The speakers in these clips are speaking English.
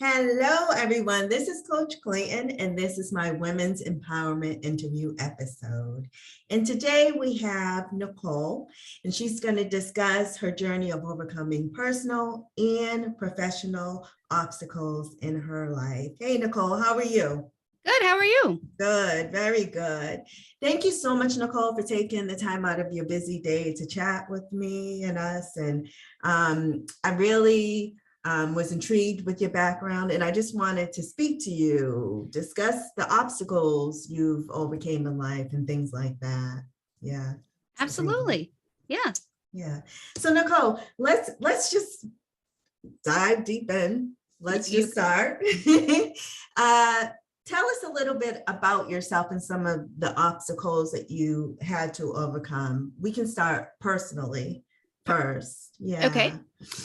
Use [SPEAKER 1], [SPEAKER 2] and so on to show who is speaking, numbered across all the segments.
[SPEAKER 1] Hello, everyone. This is Coach Clayton, and this is my Women's Empowerment Interview episode. And today we have Nicole, and she's going to discuss her journey of overcoming personal and professional obstacles in her life. Hey, Nicole, how are you?
[SPEAKER 2] Good. How are you?
[SPEAKER 1] Good, very good. Thank you so much, Nicole, for taking the time out of your busy day to chat with me and us. And I really was intrigued with your background, and I just wanted to speak to you, discuss the obstacles you've overcame in life and things like that. Yeah. So thank you.
[SPEAKER 2] Absolutely. Yeah.
[SPEAKER 1] Yeah. So Nicole, let's just dive deep in. Let's
[SPEAKER 2] You
[SPEAKER 1] just start. Tell us a little bit about yourself and some of the obstacles that you had to overcome. We can start personally first. Yeah.
[SPEAKER 2] okay.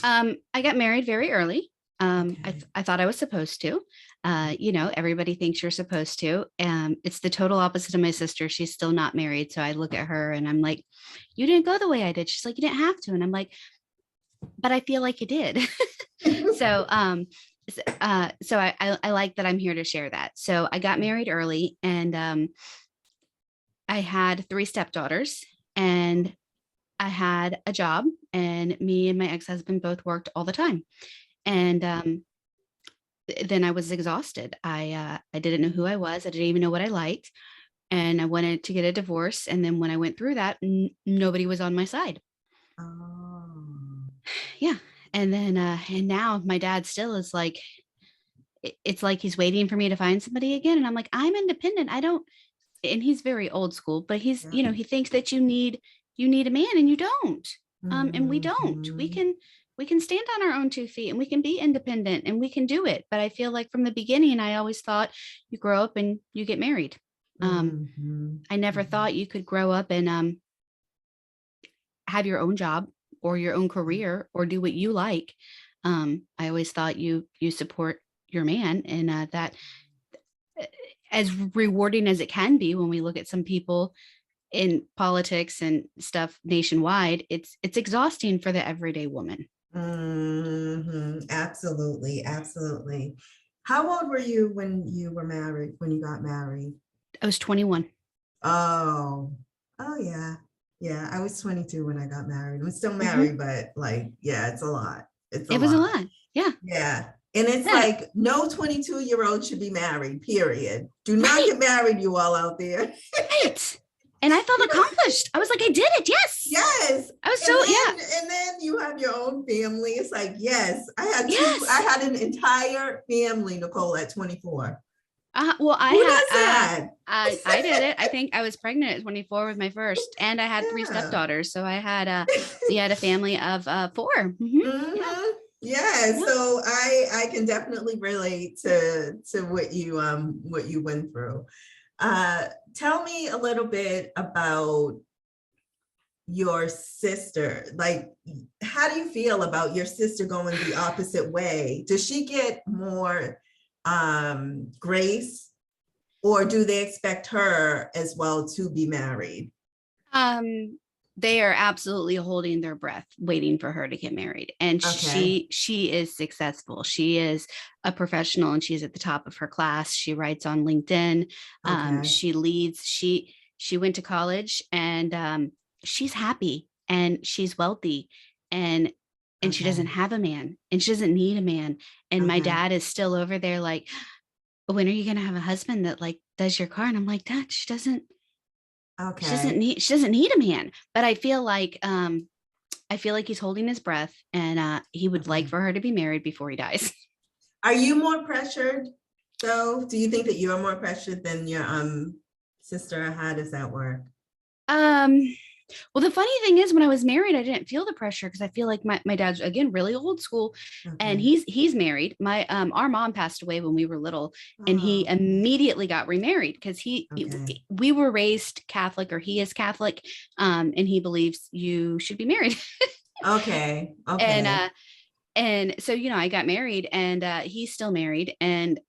[SPEAKER 2] I got married very early.
[SPEAKER 1] Okay.
[SPEAKER 2] I thought I was supposed to. Everybody thinks you're supposed to. It's the total opposite of my sister. She's still not married. So I look at her and I'm like, you didn't go the way I did. She's like, you didn't have to. And I'm like, but I feel like you did. so I like that I'm here to share that. So I got married early, and I had three stepdaughters, and I had a job, and me and my ex-husband both worked all the time. And then I was exhausted. I didn't know who I was. I didn't even know what I liked. And I wanted to get a divorce. And then when I went through that, nobody was on my side.
[SPEAKER 1] Oh.
[SPEAKER 2] Yeah. And then and now my dad still is like, it's like he's waiting for me to find somebody again. And I'm like, I'm independent. I don't, and he's very old school, but he's,
[SPEAKER 1] Yeah.
[SPEAKER 2] he thinks that you need a man, and you don't. And we don't.
[SPEAKER 1] Mhm.
[SPEAKER 2] We can stand on our own 2 feet, and we can be independent, and we can do it. But I feel like from the beginning, I always thought you grow up and you get married.
[SPEAKER 1] Mhm.
[SPEAKER 2] I never
[SPEAKER 1] Mhm.
[SPEAKER 2] thought you could grow up and have your own job or your own career or do what you like. I always thought you support your man, and that uh, as rewarding as it can be when we look at some people in politics and stuff nationwide, it's exhausting for the everyday woman.
[SPEAKER 1] Mhm. Absolutely, absolutely. How old were you when you were married, when you got married?
[SPEAKER 2] I was 21.
[SPEAKER 1] Oh, oh yeah. Yeah, I was 22 when I got married. I'm still
[SPEAKER 2] Hmm.
[SPEAKER 1] married, but like, yeah, it's a lot. It's a
[SPEAKER 2] It was a
[SPEAKER 1] lot.
[SPEAKER 2] lot. Yeah.
[SPEAKER 1] Yeah. And it's
[SPEAKER 2] Yeah.
[SPEAKER 1] like no 22-year-old should be married, period. Do not
[SPEAKER 2] Right.
[SPEAKER 1] get married, you all out there.
[SPEAKER 2] Right. And I felt
[SPEAKER 1] You know,
[SPEAKER 2] accomplished. I was like, I did it. Yes.
[SPEAKER 1] yes.
[SPEAKER 2] I was so,
[SPEAKER 1] And
[SPEAKER 2] yeah.
[SPEAKER 1] then you have your own family. It's like, yes, I
[SPEAKER 2] Yes.
[SPEAKER 1] had an entire family, Nicole, at 24.
[SPEAKER 2] Well,
[SPEAKER 1] Who does that?
[SPEAKER 2] I did it. I think I was pregnant at 24 with my first, and I had three
[SPEAKER 1] Yeah.
[SPEAKER 2] stepdaughters. So I had we had a family of 4. Yeah.
[SPEAKER 1] Hmm. Yeah,
[SPEAKER 2] Yeah.
[SPEAKER 1] so I can definitely relate to what you went through. Uh, Tell me a little bit about your sister. Like, how do you feel about your sister going the opposite way? Does she get more grace, or do they expect her as well to be married?
[SPEAKER 2] Um, they are absolutely holding their breath, waiting for her to get married. And
[SPEAKER 1] Okay.
[SPEAKER 2] she is successful. She is a professional, and she's at the top of her class. She writes on LinkedIn.
[SPEAKER 1] Okay.
[SPEAKER 2] She leads. She went to college, and she's happy, and she's wealthy, and she doesn't
[SPEAKER 1] Okay.
[SPEAKER 2] have a man, and she doesn't need a man. And my
[SPEAKER 1] Okay.
[SPEAKER 2] dad is still over there like, when are you going to have a husband that like does your car? And I'm like, Dad,
[SPEAKER 1] Okay.
[SPEAKER 2] she doesn't need a man. But I feel like he's holding his breath, and he would like
[SPEAKER 1] Okay.
[SPEAKER 2] for her to be married before he dies.
[SPEAKER 1] Are you more pressured though? Do you think that you're more pressured than your sister? How does that work?
[SPEAKER 2] um well, the funny thing is, when I was married, I didn't feel the pressure because I feel like my dad's, again, really old school, and
[SPEAKER 1] Okay.
[SPEAKER 2] he's married. My our mom passed away when we were little, and he
[SPEAKER 1] Oh,
[SPEAKER 2] immediately got remarried because
[SPEAKER 1] okay.
[SPEAKER 2] we were raised Catholic, or he is Catholic, and he believes you should be married.
[SPEAKER 1] Okay.
[SPEAKER 2] and
[SPEAKER 1] Okay.
[SPEAKER 2] and so, I got married, and he's still married, and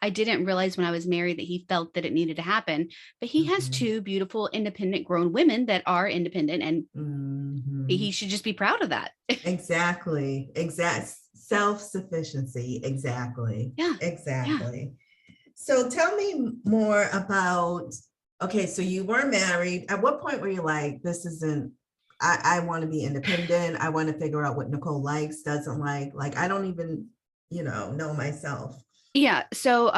[SPEAKER 2] I didn't realize when I was married that he felt that it needed to happen. But he has
[SPEAKER 1] Okay.
[SPEAKER 2] two beautiful independent grown women that are independent, and
[SPEAKER 1] Hmm.
[SPEAKER 2] he should just be proud of that.
[SPEAKER 1] Exactly. Exactly. Self-sufficiency. Exactly.
[SPEAKER 2] Yeah. Yeah.
[SPEAKER 1] Exactly. So tell me more about, okay, so you were married. At what point were you like, this isn't, I want to be independent. I want to figure out what Nicole likes, doesn't like, I don't even, know myself.
[SPEAKER 2] Yeah. So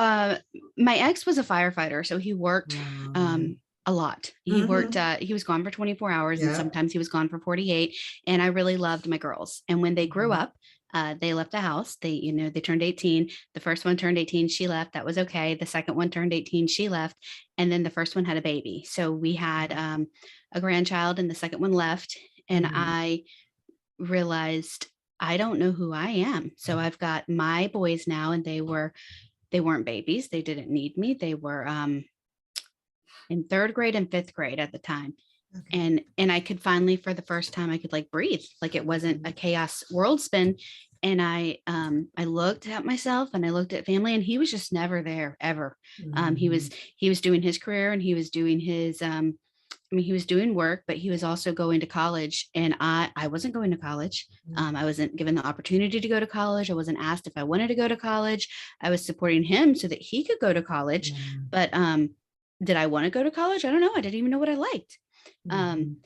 [SPEAKER 2] my ex was a firefighter, so he worked
[SPEAKER 1] Um,
[SPEAKER 2] a lot. He worked,
[SPEAKER 1] mhm.
[SPEAKER 2] he was gone for 24 hours and
[SPEAKER 1] Yeah.
[SPEAKER 2] sometimes he was gone for 48. And I really loved my girls. And when they grew
[SPEAKER 1] Mhm.
[SPEAKER 2] up, they left the house. They turned 18. The first one turned 18. She left. That was okay. The second one turned 18. She left. And then the first one had a baby. So we had a grandchild and the second one left. And
[SPEAKER 1] Mhm.
[SPEAKER 2] I realized I don't know who I am. So I've got my boys now, and they weren't babies. They didn't need me. They were in third grade and fifth grade at the time.
[SPEAKER 1] Okay.
[SPEAKER 2] And I could finally, for the first time, I could like breathe. Like it wasn't a chaos world spin. And I looked at myself and I looked at family, and he was just never there ever.
[SPEAKER 1] Mhm.
[SPEAKER 2] He was doing his career, and he was doing his he was doing work, but he was also going to college, and I wasn't going to college. I wasn't given the opportunity to go to college. I wasn't asked if I wanted to go to college. I was supporting him so that he could go to college.
[SPEAKER 1] Yeah.
[SPEAKER 2] But did I want to go to college? I don't know. I didn't even know what I liked. Um,
[SPEAKER 1] Mhm.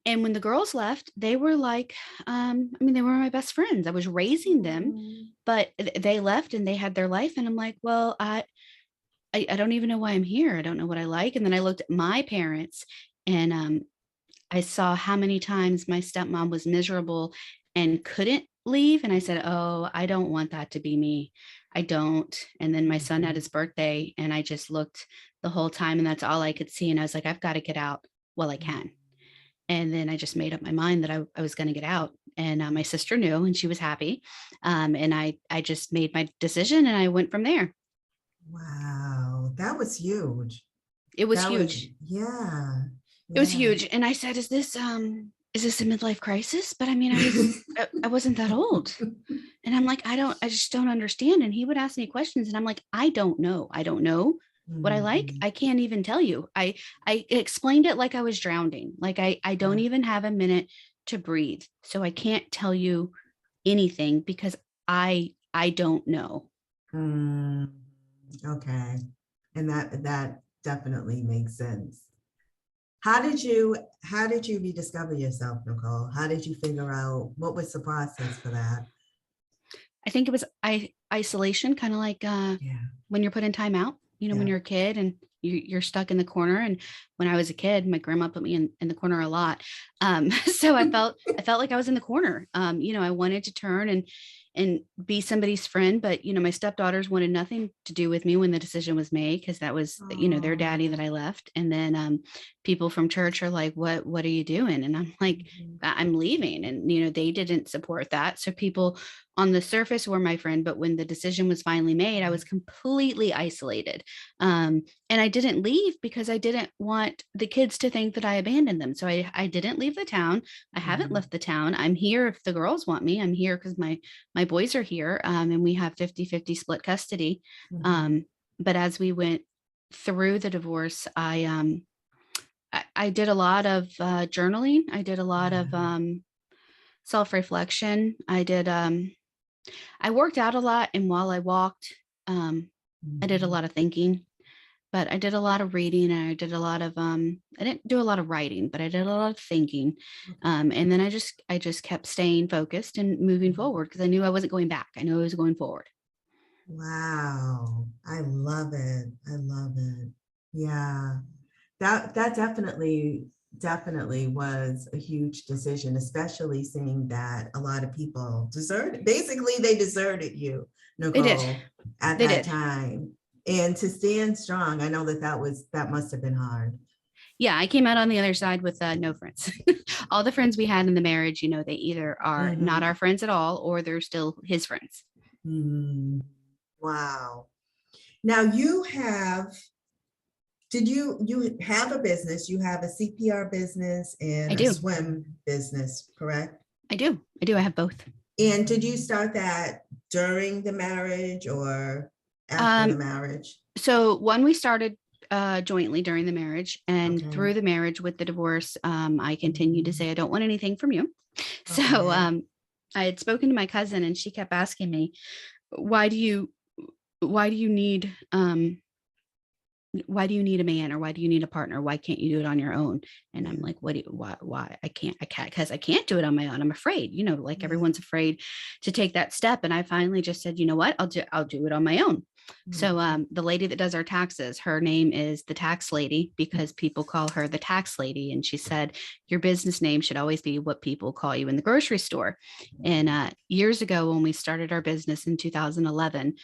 [SPEAKER 2] and when the girls left, they were like, they were my best friends. I was raising them,
[SPEAKER 1] Mhm.
[SPEAKER 2] but they left and they had their life. And I'm like, well, I don't even know why I'm here. I don't know what I like. And then I looked at my parents, and I saw how many times my stepmom was miserable and couldn't leave. And I said, oh, I don't want that to be me. I don't. And then my son had
[SPEAKER 1] Mhm.
[SPEAKER 2] his birthday, and I just looked the whole time, and that's all I could see. And I was like, I've got to get out while I can. And then I just made up my mind that I was going to get out. And my sister knew, and she was happy. And I just made my decision, and I went from there.
[SPEAKER 1] Wow, that was huge.
[SPEAKER 2] It was
[SPEAKER 1] That was,
[SPEAKER 2] huge.
[SPEAKER 1] yeah,
[SPEAKER 2] It was
[SPEAKER 1] yeah.
[SPEAKER 2] huge. And I said, is this a midlife crisis? But I mean, I wasn't that old. And I'm like, I just don't understand. And he would ask me questions, and I'm like, I don't know. I don't know what I like.
[SPEAKER 1] Mhm.
[SPEAKER 2] I can't even tell you. I explained it like I was drowning. Like I don't
[SPEAKER 1] Yeah.
[SPEAKER 2] even have a minute to breathe. So I can't tell you anything because I don't know.
[SPEAKER 1] Mm, okay. And that definitely makes sense. How did you rediscover yourself, Nicole? How did you figure out what was the process for that?
[SPEAKER 2] I think it was isolation, kind of like
[SPEAKER 1] Yeah.
[SPEAKER 2] when you're put in timeout, when
[SPEAKER 1] Yeah.
[SPEAKER 2] you're a kid and you're stuck in the corner. And when I was a kid, my grandma put me in the corner a lot. So I felt like I was in the corner. I wanted to turn and be somebody's friend, but my stepdaughters wanted nothing to do with me when the decision was made, because that was their daddy
[SPEAKER 1] Oh.
[SPEAKER 2] that I left. And then people from church are like, what are you doing? And I'm like,
[SPEAKER 1] Mhm.
[SPEAKER 2] I'm leaving. And they didn't support that. So people on the surface were my friend, but when the decision was finally made, I was completely isolated. And I didn't leave because I didn't want the kids to think that I abandoned them. So I didn't leave the town. I haven't
[SPEAKER 1] Mhm.
[SPEAKER 2] left the town. I'm here if the girls want me. I'm here because my boys are here, and we have 50-50 split custody.
[SPEAKER 1] Mhm.
[SPEAKER 2] Um, but as we went through the divorce, I did a lot of journaling. I did a lot of
[SPEAKER 1] Yeah.
[SPEAKER 2] self-reflection. I worked out a lot, and while I walked, I did a
[SPEAKER 1] Mhm.
[SPEAKER 2] lot of thinking, but I did a lot of reading, and I did a lot of I didn't do a lot of writing, but I did a lot of thinking. And then I just kept staying focused and moving
[SPEAKER 1] Mhm.
[SPEAKER 2] forward because I knew I wasn't going back. I knew I was going forward.
[SPEAKER 1] Wow. I love it. I love it. Yeah. That definitely was a huge decision, especially seeing that a lot of people basically they deserted you,
[SPEAKER 2] They did.
[SPEAKER 1] Nicole, at
[SPEAKER 2] They
[SPEAKER 1] that
[SPEAKER 2] did.
[SPEAKER 1] time. And to stand strong, I know that must have been hard.
[SPEAKER 2] Yeah, I came out on the other side with no friends. All the friends we had in the marriage, they either are not
[SPEAKER 1] Mhm.
[SPEAKER 2] our friends at all or they're still his friends.
[SPEAKER 1] Mhm. Wow. Now you have a business, you have a CPR business
[SPEAKER 2] I
[SPEAKER 1] and a
[SPEAKER 2] do.
[SPEAKER 1] swim business, correct?
[SPEAKER 2] I do. I do. I have both.
[SPEAKER 1] And did you start that during the marriage or after the
[SPEAKER 2] Um,
[SPEAKER 1] marriage?
[SPEAKER 2] so one we started jointly during the marriage, and
[SPEAKER 1] Okay.
[SPEAKER 2] through the marriage with the divorce, I continued to
[SPEAKER 1] Mhm.
[SPEAKER 2] say, I don't want anything from you. So
[SPEAKER 1] Okay.
[SPEAKER 2] I had spoken to my cousin and she kept asking me, why do you need, why do you need a man, or why do you need a partner? Why can't you do it on your own? And I'm
[SPEAKER 1] Yeah.
[SPEAKER 2] like, why I can't, because I can't do it on my own. I'm afraid, like
[SPEAKER 1] Yeah.
[SPEAKER 2] everyone's afraid to take that step. And I finally just said, you know what, I'll do it on my own. So the lady that does our taxes, her name is the tax lady, because people call her the tax lady. And she said, your business name should always be what people call you in the grocery store. And years ago, when we started our business in 2011,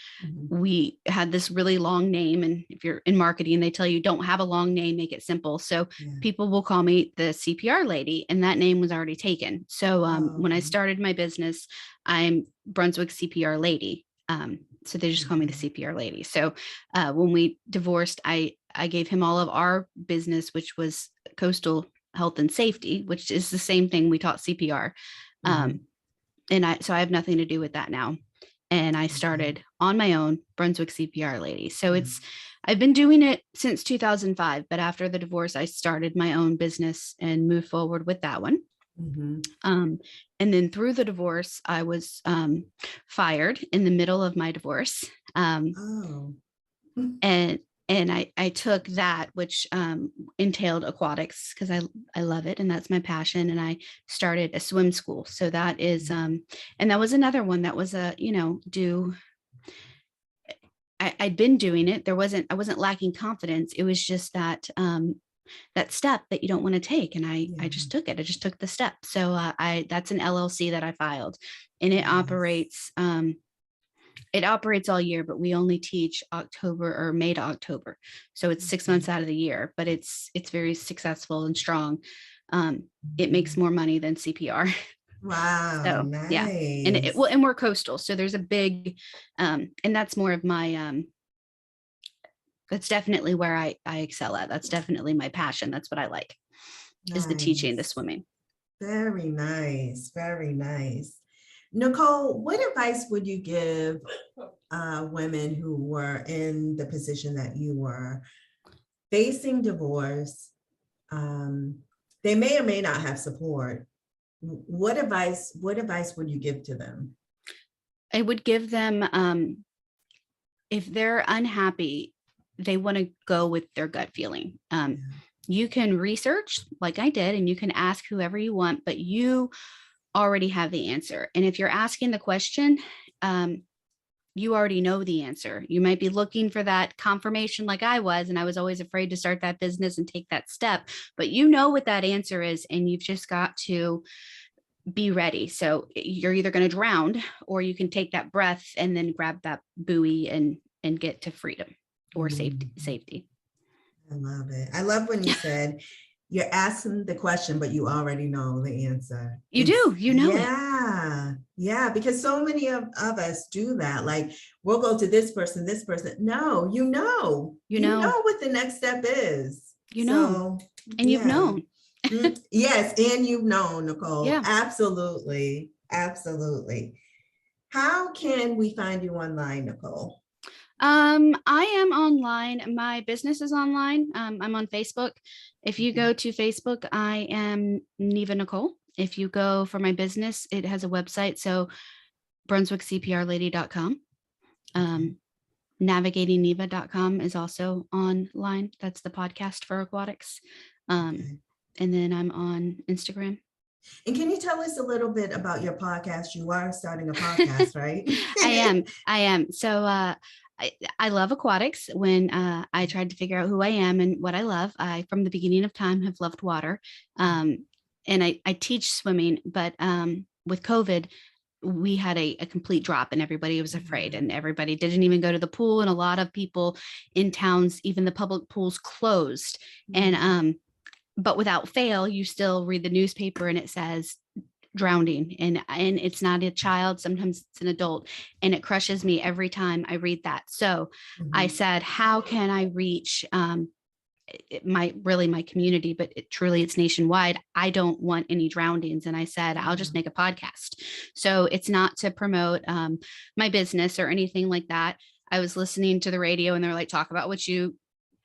[SPEAKER 2] we had this really long name. And if you're in marketing, they tell you don't have a long name, make it simple. So
[SPEAKER 1] Yeah.
[SPEAKER 2] people will call me the CPR lady, and that name was already taken. So when I
[SPEAKER 1] Okay.
[SPEAKER 2] started my business, I'm Brunswick CPR lady. So they just call me the CPR lady. So when we divorced, I gave him all of our business, which was coastal health and safety, which is the same thing we taught CPR. So I have nothing to do with that now. And I started on my own, Brunswick CPR lady. So I've been doing it since 2005, but after the divorce, I started my own business and moved forward with that one. And then through the divorce, I was fired in the middle of my divorce. And I took that, which entailed aquatics, because I love it and that's my passion. And I started a swim school. So that is, and that was another one that was I'd been doing it. I wasn't lacking confidence. It was just that that step that you don't want to take. And I just took it. I just took the step. So that's an LLC that I filed, and it operates all year, but we only teach October or May to October. So it's 6 months out of the year, but it's very successful and strong. It makes more money than CPR.
[SPEAKER 1] Wow.
[SPEAKER 2] So
[SPEAKER 1] Nice.
[SPEAKER 2] yeah. And we're coastal. So there's a big, and that's more of my, that's definitely where I excel at. That's definitely my passion. That's what I like, is the teaching, the swimming.
[SPEAKER 1] Very nice. Very nice. Nicole, what advice would you give women who were in the position that you were, facing divorce? They may or may not have support. What advice would you give to them?
[SPEAKER 2] I would give them, if they're unhappy, they want to go with their gut feeling. You can research like I did, and you can ask whoever you want, but you already have the answer. And if you're asking the question, you already know the answer. You might be looking for that confirmation like I was, and I was always afraid to start that business and take that step, but you know what that answer is, and you've just got to be ready. So you're either going to drown, or you can take that breath and then grab that buoy and get to freedom or safety.
[SPEAKER 1] I love it. I love when you said you're asking the question, but you already know the answer.
[SPEAKER 2] You do, you know
[SPEAKER 1] it. Yeah, because so many of us do that. Like, we'll go to this person. No, you know what the next step is.
[SPEAKER 2] And you've known.
[SPEAKER 1] Yes, and you've known, Nicole.
[SPEAKER 2] Yeah.
[SPEAKER 1] Absolutely. How can we find you online, Nicole?
[SPEAKER 2] I am online. My business is online. I'm on Facebook. If you go to Facebook, I am Neva Nicole. If you go for my business, it has a website. So brunswickcprlady.com. Navigatingneva.com is also online. That's the podcast for aquatics. And then I'm on Instagram.
[SPEAKER 1] And can you tell us a little bit about your podcast? You are starting a podcast, right?
[SPEAKER 2] I am. So I love aquatics. When I tried to figure out who I am and what I love, I, from the beginning of time, have loved water. And I teach swimming, but with COVID, we had a complete drop, and everybody was afraid, and everybody didn't even go to the pool. And a lot of people in towns, even the public pools, closed. And but without fail, you still read the newspaper and it says drowning, and it's not a child, sometimes it's an adult, and it crushes me every time I read that. So I said, how can I reach my community, but it's nationwide. I don't want any drownings. And I said, I'll just make a podcast. So it's not to promote my business or anything like that. I was listening to the radio and they're like, talk about what you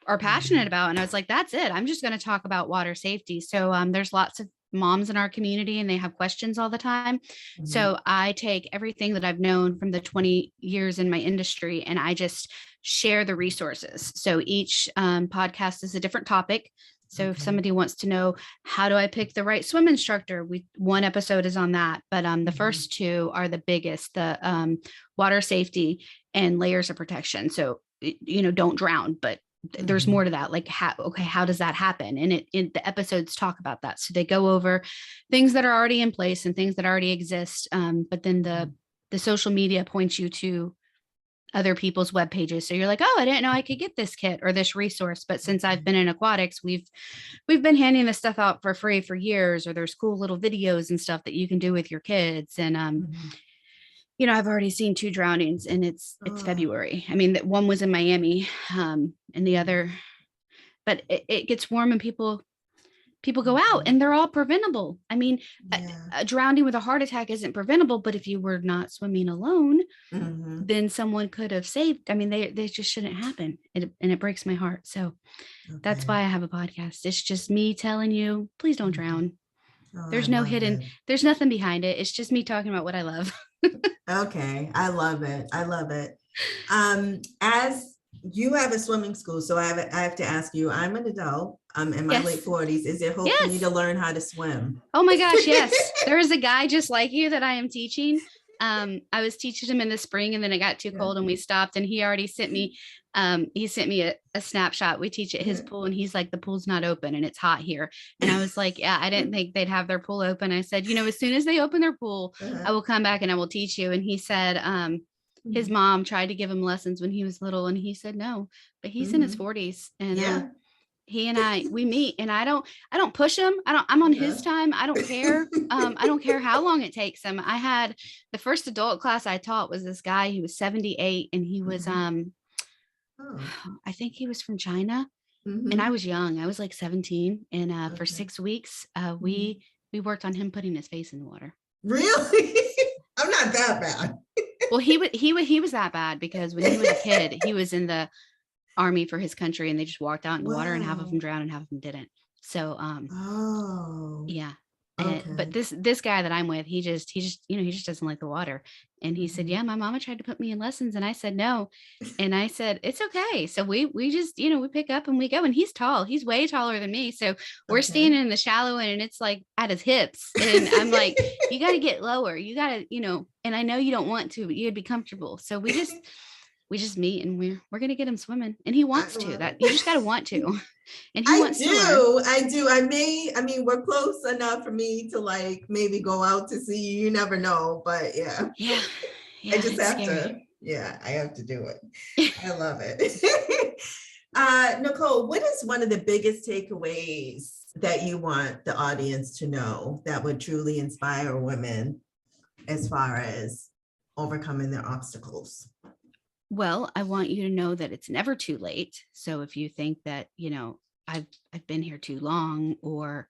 [SPEAKER 2] are passionate about. And I was like, that's it. I'm just going to talk about water safety. So there's lots of moms in our community and they have questions all the time.
[SPEAKER 1] Mhm.
[SPEAKER 2] So I take everything that I've known from the 20 years in my industry and I just share the resources. So each podcast is a different topic. So if
[SPEAKER 1] Okay.
[SPEAKER 2] somebody wants to know, how do I pick the right swim instructor? One episode is on that, but the
[SPEAKER 1] Mhm.
[SPEAKER 2] first two are the biggest, the water safety and layers of protection. So, don't drown, but there's
[SPEAKER 1] Mhm.
[SPEAKER 2] more to that. Like, how does that happen? And the episodes talk about that. So they go over things that are already in place and things that already exist. But then the social media points you to other people's web pages. So you're like, oh, I didn't know I could get this kit or this resource. But since I've been in aquatics, we've been handing this stuff out for free for years, or there's cool little videos and stuff that you can do with your kids. And
[SPEAKER 1] Mhm.
[SPEAKER 2] I've already seen 2 drownings and it's
[SPEAKER 1] Oh.
[SPEAKER 2] February. I mean, that one was in Miami, and the other, but it gets warm and people go out and they're all preventable. I mean,
[SPEAKER 1] Yeah.
[SPEAKER 2] a drowning with a heart attack isn't preventable, but if you were not swimming alone,
[SPEAKER 1] Mhm.
[SPEAKER 2] then someone could have saved. I mean, they just shouldn't happen. And it breaks my heart. So that's
[SPEAKER 1] Okay.
[SPEAKER 2] why I have a podcast. It's just me telling you, please don't
[SPEAKER 1] Mhm.
[SPEAKER 2] drown.
[SPEAKER 1] Oh, I
[SPEAKER 2] There's no
[SPEAKER 1] love
[SPEAKER 2] hidden,
[SPEAKER 1] it.
[SPEAKER 2] there's nothing behind it. It's just me talking about what I love.
[SPEAKER 1] Okay, I love it. I love it. As you have a swimming school, so I have to ask you, I'm an adult, I'm in my
[SPEAKER 2] Yes.
[SPEAKER 1] late 40s. Is there hope for me
[SPEAKER 2] Yes.
[SPEAKER 1] to learn how to swim?
[SPEAKER 2] Oh my gosh, yes. There is a guy just like you that I am teaching. I was teaching him in the spring and then it got too
[SPEAKER 1] Yeah.
[SPEAKER 2] cold and we stopped, and he already sent me a snapshot. We teach at his
[SPEAKER 1] Yeah.
[SPEAKER 2] pool and he's like, the pool's not open and it's hot here. And I was like, yeah, I didn't think they'd have their pool open. I said, as soon as they open their pool, I will come back and I will teach you. And he said, his mom tried to give him lessons when he was little and he said no, but he's in his 40s and
[SPEAKER 1] Yeah.
[SPEAKER 2] he and we meet, and I don't push him. I'm on his time. I don't care. I don't care how long it takes him. I had the first adult class I taught was this guy. He was 78 and he was,
[SPEAKER 1] Oh.
[SPEAKER 2] I think he was from China, and I
[SPEAKER 1] Mhm.
[SPEAKER 2] was young. I was like 17. And for
[SPEAKER 1] Okay.
[SPEAKER 2] 6 weeks,
[SPEAKER 1] Mhm.
[SPEAKER 2] we worked on him putting his face in the water.
[SPEAKER 1] Really? I'm not that bad.
[SPEAKER 2] Well, he was that bad because when he was a kid, he was in the Army for his country and they just walked out in the water and half of them
[SPEAKER 1] Wow.
[SPEAKER 2] drowned and half of them didn't. So,
[SPEAKER 1] Oh,
[SPEAKER 2] yeah. But
[SPEAKER 1] okay.
[SPEAKER 2] this guy that I'm with, he just, he just doesn't like the water. And he said,
[SPEAKER 1] Mhm.
[SPEAKER 2] yeah, my mama tried to put me in lessons. And I said, no. And I said, it's okay. So we just, we pick up and we go, and he's tall. He's way taller than me. So we're
[SPEAKER 1] Okay.
[SPEAKER 2] standing in the shallow end and it's like at his hips. And I'm like, you got to get lower. You got to, and I know you don't want to, but you'd be comfortable. So we just meet and we're going to get him swimming, and he
[SPEAKER 1] I
[SPEAKER 2] wants to.
[SPEAKER 1] love
[SPEAKER 2] That
[SPEAKER 1] it.
[SPEAKER 2] you just got to want to. And he
[SPEAKER 1] I
[SPEAKER 2] wants to learn.
[SPEAKER 1] do. I do. I mean, we're close enough for me to like maybe go out to see you. You never know, but yeah.
[SPEAKER 2] Yeah.
[SPEAKER 1] I just
[SPEAKER 2] It's
[SPEAKER 1] have
[SPEAKER 2] scary.
[SPEAKER 1] to, yeah, I have to do it. I love it. Nicole, what is one of the biggest takeaways that you want the audience to know that would truly inspire women as far as overcoming their obstacles?
[SPEAKER 2] Well, I want you to know that it's never too late. So if you think that, I've been here too long, or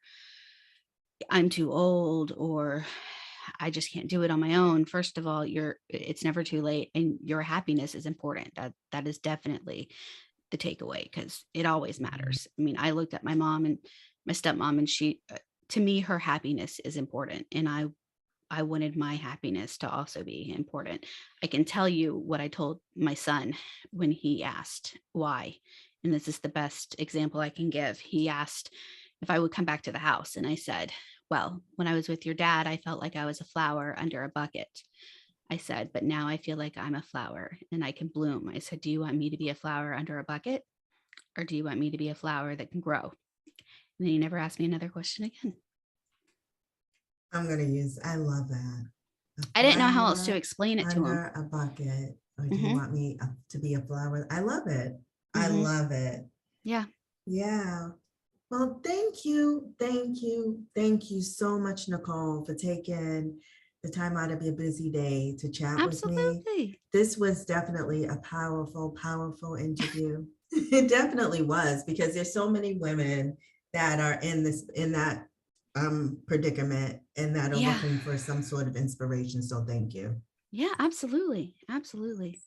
[SPEAKER 2] I'm too old, or I just can't do it on my own. First of all, it's never too late, and your happiness is important. That is definitely the takeaway, because it always matters. I mean, I looked at my mom and my stepmom, and she, to me, her happiness is important. And I wanted my happiness to also be important. I can tell you what I told my son when he asked why. And this is the best example I can give. He asked if I would come back to the house. And I said, well, when I was with your dad, I felt like I was a flower under a bucket. I said, but now I feel like I'm a flower and I can bloom. I said, do you want me to be a flower under a bucket, or do you want me to be a flower that can grow? And then he never asked me another question again.
[SPEAKER 1] I love that.
[SPEAKER 2] I didn't know how else to explain it to him.
[SPEAKER 1] Under a bucket, or do you want me to be a flower? I love it. I love it.
[SPEAKER 2] Yeah.
[SPEAKER 1] Yeah. Well, thank you. Thank you. Thank you so much, Nicole, for taking the time out of your busy day to chat with me.
[SPEAKER 2] Absolutely.
[SPEAKER 1] This was definitely a powerful, powerful interview. It definitely was, because there's so many women that are in that predicament and that are looking for some sort of inspiration. So thank you.
[SPEAKER 2] Yeah, absolutely. Absolutely.